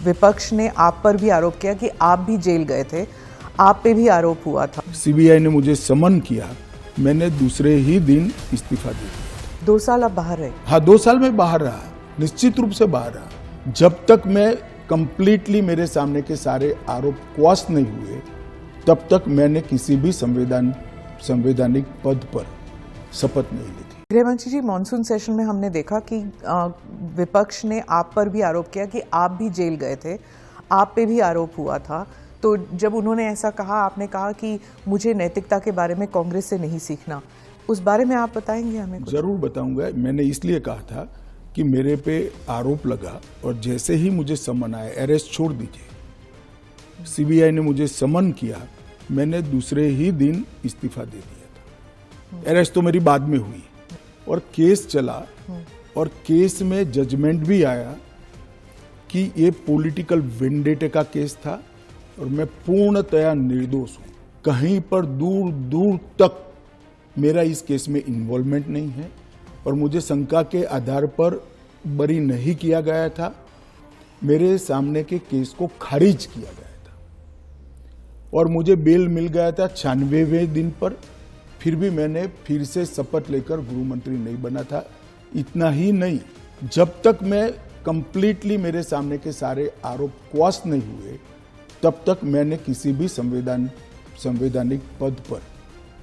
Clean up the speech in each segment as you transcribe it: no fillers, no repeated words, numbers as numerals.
विपक्ष ने आप पर भी आरोप किया कि आप भी जेल गए थे, आप पे भी आरोप हुआ था। सीबीआई ने मुझे समन किया, मैंने दूसरे ही दिन इस्तीफा दे दिया। 2 साल आप बाहर रहे। हाँ, 2 साल में बाहर रहा, निश्चित रूप से बाहर रहा। जब तक मैं कंप्लीटली मेरे सामने के सारे आरोप क्वाश नहीं हुए, तब तक मैंने किसी भी संवैधानिक पद पर शपथ नहीं ली थी। गृहमंत्री जी, मॉनसून सेशन में हमने देखा कि विपक्ष ने आप पर भी आरोप किया कि आप भी जेल गए थे, आप पे भी आरोप हुआ था। तो जब उन्होंने ऐसा कहा, आपने कहा कि मुझे नैतिकता के बारे में कांग्रेस से नहीं सीखना, उस बारे में आप बताएंगे हमें कुछ? जरूर बताऊंगा। मैंने इसलिए कहा था कि मेरे पे आरोप लगा और जैसे ही मुझे समन आया, अरेस्ट छोड़ दीजिए, सीबीआई ने मुझे समन किया, मैंने दूसरे ही दिन इस्तीफा दे दिया था। अरेस्ट तो मेरी बाद में हुई और केस चला और केस में जजमेंट भी आया कि ये पॉलिटिकल वेंडेटे का केस था और मैं पूर्णतया निर्दोष हूं। कहीं पर दूर दूर तक मेरा इस केस में इन्वॉल्वमेंट नहीं है और मुझे शंका के आधार पर बरी नहीं किया गया था। मेरे सामने के केस को खारिज किया गया था और मुझे बेल मिल गया था 96वें दिन पर। फिर भी मैंने फिर से शपथ लेकर गृह मंत्री नहीं बना था। इतना ही नहीं, जब तक मैं कंप्लीटली मेरे सामने के सारे आरोप क्वाश नहीं हुए, तब तक मैंने किसी भी संवैधानिक पद पर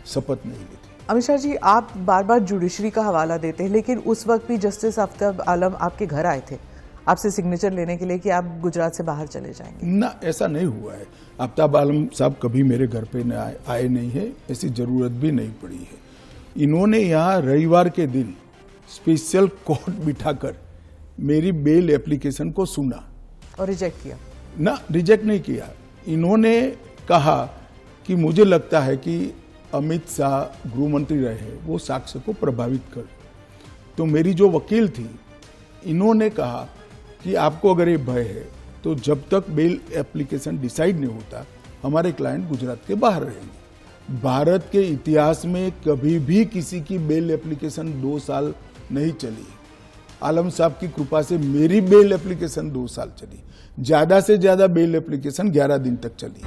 शपथ नहीं ली थी। अमित शाह जी, आप बार बार जुडिशरी का हवाला देते हैं, लेकिन उस वक्त भी जस्टिस आफ्ताब आलम आपके घर आए थे आपसे सिग्नेचर लेने के लिए कि आप गुजरात से बाहर चले जाएंगे। ना, ऐसा नहीं हुआ है। आफ्ताब आलम साहब कभी मेरे घर पे न आए नहीं है, ऐसी जरूरत भी नहीं पड़ी है। इन्होंने यहाँ रविवार के दिन स्पेशल कोर्ट बिठाकर मेरी बेल एप्लीकेशन को सुना और रिजेक्ट किया? ना, रिजेक्ट नहीं किया। इन्होंने कहा कि मुझे लगता है कि अमित शाह गृह मंत्री रहे, वो साक्ष्य को प्रभावित कर। तो मेरी जो वकील थी, इन्होंने कहा कि आपको अगर ये भय है तो जब तक बेल एप्लीकेशन डिसाइड नहीं होता, हमारे क्लाइंट गुजरात के बाहर रहेंगे। भारत के इतिहास में कभी भी किसी की बेल एप्लीकेशन 2 साल नहीं चली। आलम साहब की कृपा से मेरी बेल एप्लीकेशन 2 साल चली। ज्यादा से ज्यादा बेल एप्लीकेशन 11 दिन तक चली।